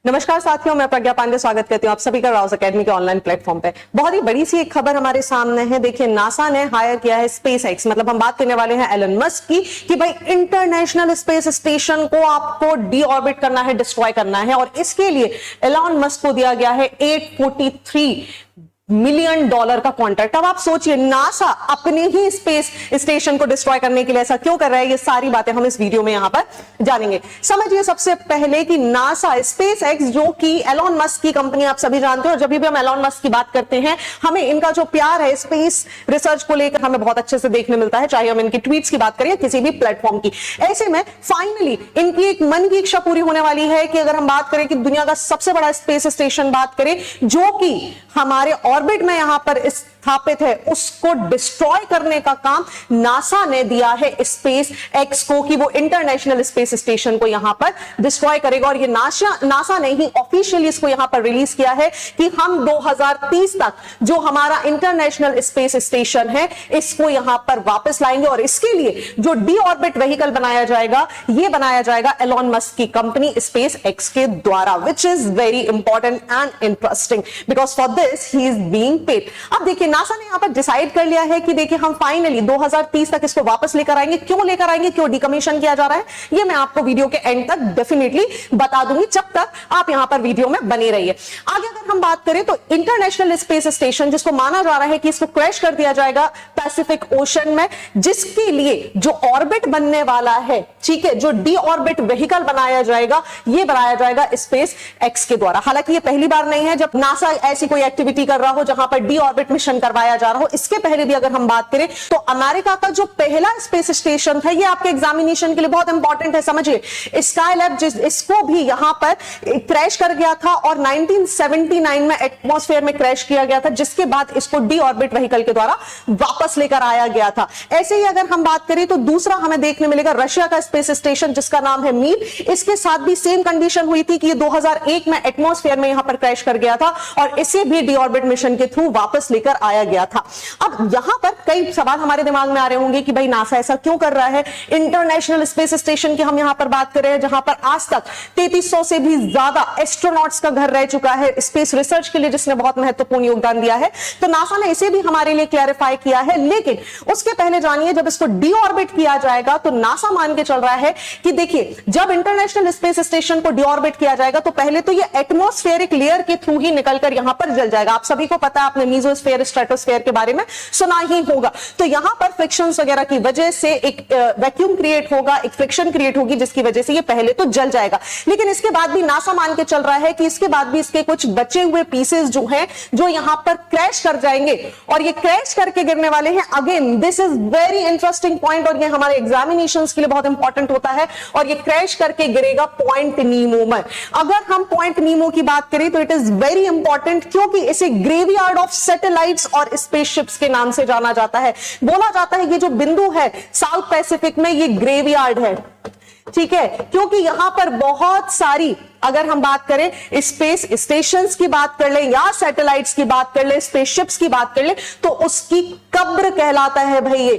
नमस्कार साथियों, मैं प्रज्ञा पांडे स्वागत करती हूँ आप सभी का राउस एकेडमी के ऑनलाइन प्लेटफॉर्म पे। बहुत ही बड़ी सी एक खबर हमारे सामने है। देखिए, नासा ने हायर किया है स्पेस एक्स, मतलब हम बात करने वाले हैं एलन मस्क की, कि भाई इंटरनेशनल स्पेस स्टेशन को आपको डी ऑर्बिट करना है, डिस्ट्रॉय करना है। और इसके लिए एलन मस्क को दिया गया है $843 मिलियन का कॉन्ट्रैक्ट। अब आप सोचिए, नासा अपने ही स्पेस स्टेशन को डिस्ट्रॉय करने के लिए ऐसा क्यों कर रहा है, ये सारी बातें हम इस वीडियो में यहां पर जानेंगे। समझिए सबसे पहले कि नासा स्पेस एक्स, जो कि एलन मस्क की कंपनी, आप सभी जानते हो, जब भी हम एलन मस्क की बात करते हैं, हमें इनका जो प्यार है स्पेस रिसर्च को लेकर हमें बहुत अच्छे से देखने मिलता है, चाहे हम इनकी ट्वीट्स की बात करें किसी भी प्लेटफॉर्म की। ऐसे में फाइनली इनकी एक मन की इच्छा पूरी होने वाली है कि अगर हम बात करें कि दुनिया का सबसे बड़ा स्पेस स्टेशन बात करें, जो कि हमारे ऑर्बिट में यहां पर स्थापित है, उसको डिस्ट्रॉय करने का काम नासा ने दिया है स्पेस एक्स को, कि वो इंटरनेशनल स्पेस स्टेशन को यहां पर डिस्ट्रॉय करेगा। और ये नासा ने ही ऑफिशियली इसको यहां पर रिलीज किया है कि हम 2030 तक जो हमारा इंटरनेशनल स्पेस स्टेशन है, इसको यहां पर वापस लाएंगे। और इसके लिए जो डी ऑर्बिट व्हीकल बनाया जाएगा, ये बनाया जाएगा एलन मस्क की कंपनी स्पेस एक्स के द्वारा, which is very important and interesting, because for this he is being paid. अब देखिए, नासा ने यहां पर डिसाइड कर लिया है कि देखिए, हम फाइनली 2030 तक इसको वापस लेकर आएंगे। क्यों लेकर आएंगे, क्यों डिकमीशन किया जा रहा है, ये मैं आपको वीडियो के एंड तक डेफिनेटली बता दूंगी, जब तक आप यहां पर वीडियो में बने रहिए। आगे अगर हम बात करें तो इंटरनेशनल स्पेस स्टेशन, जिसको माना जा रहा है कि इसको क्रैश कर दिया जाएगा पैसिफिक ओशन में, जिसके लिए जो ऑर्बिट बनने वाला है, ठीक है, जो डी ऑर्बिट व्हीकल बनाया जाएगा, ये बनाया जाएगा स्पेस एक्स के द्वारा। हालांकि ये पहली बार नहीं है जब नासा ऐसी कोई एक्टिविटी कर रहा हो जहां पर डी ऑर्बिट मिशन करवाया जा रहा हो। इसके पहले भी अगर हम बात करें तो अमेरिका का जो पहला स्पेस स्टेशन था, ये आपके एग्जामिनेशन के लिए बहुत इंपॉर्टेंट है, समझिए। स्काईलैब, इसको भी यहां पर क्रैश कर गया था और 1979 में एटमॉस्फेयर में क्रैश किया गया था, जिसके बाद इसको डी ऑर्बिट व्हीकल के द्वारा वापस लेकर आया गया था। ऐसे ही अगर हम बात करें तो दूसरा हमें देखने मिलेगा रशिया का स्पेस स्टेशन, जिसका नाम है मीर। इसके साथ भी सेम कंडीशन हुई थी कि ये 2001 में एटमॉस्फेयर में यहां पर क्रैश कर गया था और इसे भी डी ऑर्बिट मिशन के थ्रू वापस लेकर आया गया था। अब यहां पर कई सवाल हमारे दिमाग में आ रहे होंगे कि भाई नासा ऐसा क्यों कर रहा है। इंटरनेशनल स्पेस स्टेशन की हम यहां पर बात कर रहे हैं, जहां पर आज तक 3300 से भी ज्यादा एस्ट्रोनॉट्स का घर रह चुका है, स्पेस रिसर्च के लिए जिसने बहुत महत्वपूर्ण योगदान दिया है। तो नासा ने इसे भी हमारे लिए क्लैरिफाई किया है। लेकिन उसके पहले जानिए, जब इसको डी ऑर्बिट किया जाएगा तो नासा मान के चल रहा है कि देखिए, जब इंटरनेशनल स्पेस स्टेशन को डी ऑर्बिट किया जाएगा तो पहले तो ये एटमॉस्फेरिक लेयर के थ्रू ही निकलकर यहां पर जल जाएगा। आप सभी को पता है, आपने मीजोस्फीयर स्ट्रेटोस्फीयर के बारे में सुना ही होगा। तो यहां पर फ्रिक्शंस वगैरह की वजह से एक वैक्यूम क्रिएट होगा, एक फ्रिक्शन क्रिएट होगी, जिसकी वजह से ये पहले तो जल जाएगा। लेकिन इसके बाद भी नासा मान के चल रहा है कि इसके बाद भी इसके कुछ बचे हुए पीसेस जो हैं, जो यहां पर क्रैश कर जाएंगे और ये क्रैश करके गिरने वाले हैं। Again this is very interesting point और ये हमारे एग्जामिनेशंस के लिए बहुत इंपॉर्टेंट होता है। और ये क्रैश करके गिरेगा पॉइंट नीमो में। अगर हम पॉइंट नीमो की बात करें तो इट इज वेरी इंपॉर्टेंट, क्योंकि इसे ग्रेवयार्ड ऑफ सैटेलाइट्स और स्पेसशिप्स के नाम से जाना जाता है। बोला जाता है ये जो बिंदु है साउथ पैसिफिक में, ये ग्रेवयार्ड है, ठीक है, क्योंकि यहां पर बहुत सारी, अगर हम बात करें स्पेस स्टेशंस की बात कर ले या सैटेलाइट्स की बात कर ले, स्पेसशिप्स की बात कर ले, तो उसकी कब्र कहलाता है भाई ये,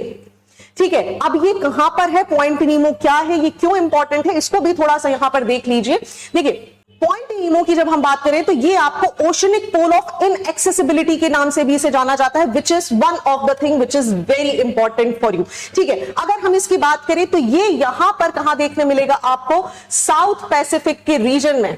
ठीक है। अब ये कहां पर है, पॉइंट नीमो क्या है, ये क्यों इंपॉर्टेंट है, इसको भी थोड़ा सा यहां पर देख लीजिए। देखिए, पॉइंट नीमो की जब हम बात करें तो ये आपको ओशनिक पोल ऑफ इनएक्सेसिबिलिटी के नाम से भी इसे जाना जाता है, which is one of the thing which is very important for you, ठीक है। अगर हम इसकी बात करें तो ये यहां पर कहां देखने मिलेगा आपको, साउथ पैसिफिक के रीजन में,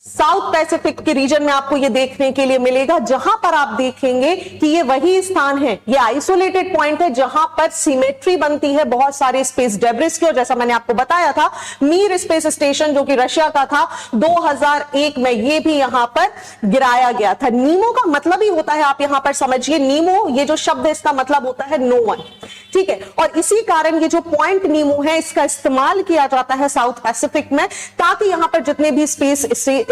साउथ पैसिफिक के रीजन में आपको यह देखने के लिए मिलेगा, जहां पर आप देखेंगे कि ये वही स्थान है, ये आइसोलेटेड पॉइंट है जहां पर सिमेट्री बनती है बहुत सारे स्पेस डेब्रिस की। और जैसा मैंने आपको बताया था, मीर स्पेस स्टेशन जो कि रशिया का था, 2001 में ये भी यहां पर गिराया गया था। नीमो का मतलब ही होता है, आप यहां पर समझिए, नीमो ये जो शब्द है इसका मतलब होता है नो वन, ठीक है। और इसी कारण ये जो पॉइंट नीमो है, इसका इस्तेमाल किया जाता है साउथ पैसिफिक में, ताकि यहां पर जितने भी स्पेस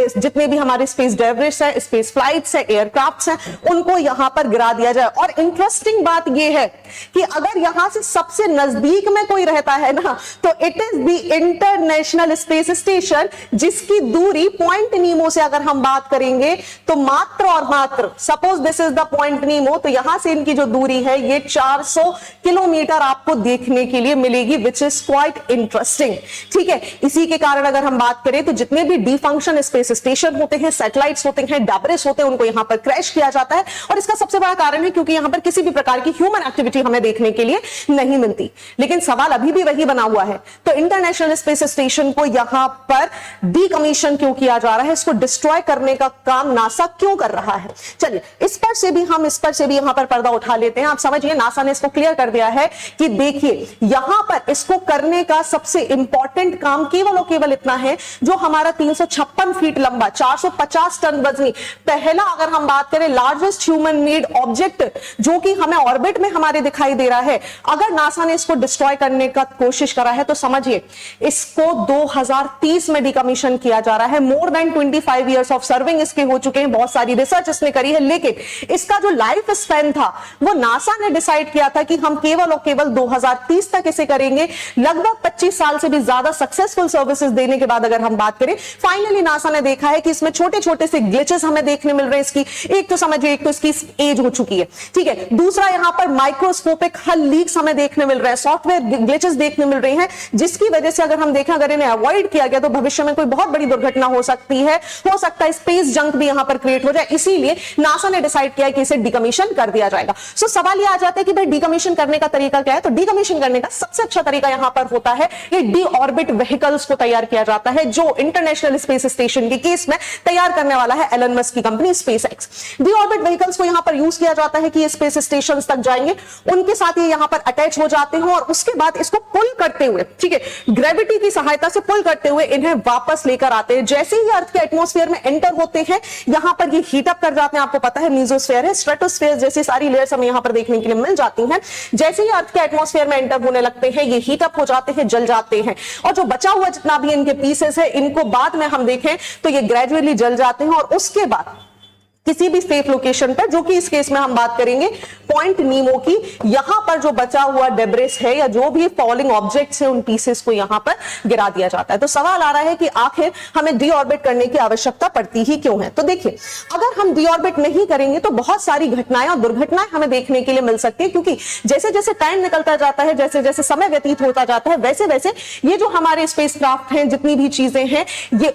सारे जितने भी हमारे स्पेस डेब्रिस है, स्पेस फ्लाइट्स है, एयरक्राफ्ट्स हैं, उनको यहां पर गिरा दिया जाए। और इंटरेस्टिंग बात यह है कि अगर यहां से सबसे नजदीक में कोई रहता है ना, तो it is the international space station, जिसकी दूरी पॉइंट नीमो से अगर हम बात करेंगे तो मात्र और मात्र, suppose this is the point नीमो, तो यहां से इनकी जो दूरी है ये 400 किलोमीटर आपको देखने के लिए मिलेगी, विच इज क्वाइट इंटरेस्टिंग। ठीक है, इसी के कारण अगर हम बात करें तो जितने भी डीफंक्शन स्पेस स्टेशन होते हैं, सैटेलाइट्स होते हैं, डेब्रिस होते हैं, उनको यहां पर क्रैश किया जाता है। और इसका सबसे बड़ा कारण है क्योंकि यहां पर किसी भी प्रकार की ह्यूमन एक्टिविटी हमें देखने के लिए नहीं मिलती। लेकिन सवाल अभी भी वही बना हुआ है, तो इंटरनेशनल स्पेस स्टेशन को यहां पर डीकमीशन क्यों किया जा रहा है, इसको डिस्ट्रॉय करने का काम नासा क्यों कर रहा है? चलिए इस पर से भी यहां पर पर्दा उठा लेते हैं। आप समझिए, नासा ने इसको क्लियर कर दिया है कि देखिए यहां पर इसको करने का सबसे इंपॉर्टेंट काम केवल और केवल इतना है, जो हमारा 356 फीट लंबा 450 टन वजनी पहला, अगर हम बात करें लार्जेस्ट ह्यूमन मेड ऑब्जेक्ट जो कि हमें ऑर्बिट में हमारे दिखाई दे रहा है, अगर नासा ने इसको डिस्ट्रॉय करने का कोशिश करा है तो समझिए इसको 2030 में डिकमीशन किया जा रहा है। More than 25 years of serving इसके हो चुके हैं, बहुत सारी रिसर्च इसने करी है, लेकिन इसका जो लाइफ स्पैन था वो नासा ने डिसाइड किया था कि हम केवल और केवल 2030 तक इसे करेंगे। लगभग 25 साल से भी ज्यादा सक्सेसफुल सर्विसेज देने के बाद अगर हम बात करें, फाइनली नासा ने देखा है कि इसमें छोटे छोटे से ग्लिचेस हमें देखने मिल रहे हैं। इसकी एक तो समझिए, एक तो इसकी एज हो चुकी है, ठीक है, दूसरा यहां पर माइक्रोस्कोपिक हल लीक्स हमें देखने मिल रहे हैं, सॉफ्टवेयर ग्लिचेस देखने मिल रहे हैं, जिसकी वजह से अगर हम देखें, अगर इन्हें अवॉइड किया गया तो भविष्य में कोई बहुत बड़ी दुर्घटना हो सकती है, हो सकता है स्पेस जंक भी यहां पर क्रिएट हो जाए। इसीलिए नासा ने डिसाइड किया कि इसे डिकमीशन कर दिया जाएगा। सो सवाल यह आ जाता है कि भाई डिकमीशन करने का तरीका क्या है? तो डिकमीशन करने का सबसे अच्छा तरीका यहां पर होता है, ये डी ऑर्बिट व्हीकल्स को तैयार किया जाता है, जो इंटरनेशनल स्पेस स्टेशन के केस में तैयार करने वाला है एलन मस्क की company SpaceX. D orbit vehicles को यहां पर यूज किया जाता है कि ये स्पेस स्टेशन तक जाएंगे, उनके साथ ये यहां पर अटैच हो जाते हैं और उसके बाद इसको पुल करते हुए, ठीक है, ग्रेविटी की सहायता से पुल करते हुए इन्हें वापस लेकर आते हैं। जैसे ही अर्थ के एटमॉस्फेयर में एंटर होते हैं, यहां पर ये हीट अप कर जाते हैं। आपको पता है मेसोस्फीयर है, स्ट्रेटोस्फीयर जैसी सारी लेयर्स हमें यहां पर देखने के लिए मिल जाती हैं। जैसे ही अर्थ के एटमॉस्फेयर में एंटर होने लगते हैं, ये हीट अप हो जाते हैं, जल जाते हैं, और जो बचा हुआ जितना भी इनके पीसेस है, इनको बाद में हम देखें तो ये ग्रेजुअली जल जाते हैं और उसके बाद किसी भी सेफ लोकेशन पर, जो कि इस केस में हम बात करेंगे पॉइंट नीमो की, यहां पर जो बचा हुआ डेब्रिस है या जो भी फॉलिंग ऑब्जेक्ट्स है, उन पीसेस को यहां पर गिरा दिया जाता है। तो सवाल आ रहा है कि आखिर हमें डी ऑर्बिट करने की आवश्यकता पड़ती ही क्यों है? तो देखिए, अगर हम डी ऑर्बिट नहीं करेंगे तो बहुत सारी घटनाएं और दुर्घटनाएं हमें देखने के लिए मिल सकती है, क्योंकि जैसे जैसे टाइम निकलता जाता है, जैसे जैसे समय व्यतीत होता जाता है, वैसे वैसे ये जो हमारे स्पेसक्राफ्ट हैं, जितनी भी चीजें हैं, ये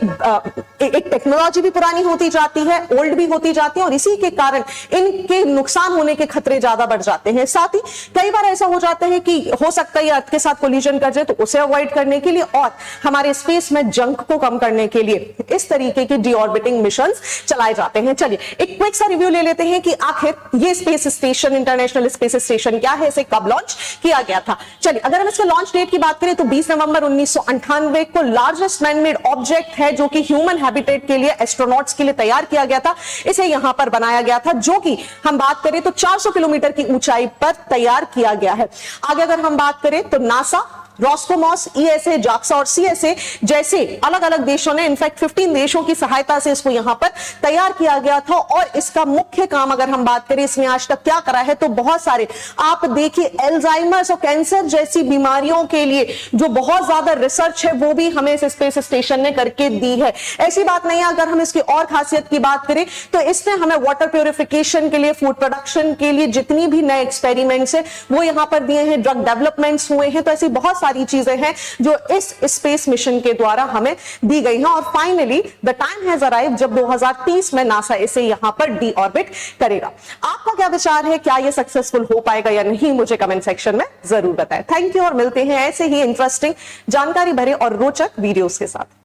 एक टेक्नोलॉजी भी पुरानी होती जाती है, ओल्ड भी होती जाती है, और इसी के कारण इनके नुकसान होने के खतरे ज्यादा बढ़ जाते हैं। साथ ही कई बार ऐसा हो जाता है कि हो सकता है अर्थ के साथ कोलिजन कर जाए, तो उसे अवॉइड करने के लिए और हमारे स्पेस में जंक को कम करने के लिए इस तरीके के डी ऑर्बिटिंग मिशंस चलाए जाते हैं। चलिए एक क्विक सा रिव्यू ले लेते हैं कि आखिर ये space station, international space station क्या है, इसे कब लॉन्च किया गया था। चलिए अगर हम इसके लॉन्च डेट की बात करें तो 20 नवंबर 1998 को लार्जेस्ट मैनमेड ऑब्जेक्ट है, जो कि ह्यूमन हैबिटेट के लिए, एस्ट्रोनॉट्स के लिए तैयार किया गया था। इसे यहां पर बनाया गया था, जो कि हम बात करें तो 400 किलोमीटर की ऊंचाई पर तैयार किया गया है। आगे अगर हम बात करें तो नासा, रॉस्कोमॉस, ईएसए, जाक्सा और सीएसए जैसे अलग अलग देशों ने, इनफैक्ट 15 देशों की सहायता से इसको यहां पर तैयार किया गया था। और इसका मुख्य काम अगर हम बात करें इसने आज तक क्या करा है, तो बहुत सारे, आप देखिए, एल्जाइमर्स और कैंसर जैसी बीमारियों के लिए जो बहुत ज्यादा रिसर्च है, वो भी हमें इस स्पेस स्टेशन ने करके दी है। ऐसी बात नहीं है। अगर हम इसकी और खासियत की बात करें तो इसने हमें वाटर प्योरिफिकेशन के लिए, फूड प्रोडक्शन के लिए जितनी भी नए एक्सपेरिमेंट्स है वो यहां पर दिए हैं, ड्रग डेवलपमेंट्स हुए हैं। तो ऐसी बहुत सारी चीजें हैं जो इस स्पेस मिशन के द्वारा हमें दी गई हैं। और finally the time has arrived जब 2030 में नासा इसे यहां पर डी ऑर्बिट करेगा। आपका क्या विचार है, क्या यह सक्सेसफुल हो पाएगा या नहीं? मुझे कमेंट सेक्शन में जरूर बताएं। थैंक यू और मिलते हैं ऐसे ही इंटरेस्टिंग, जानकारी भरे और रोचक वीडियोस के साथ।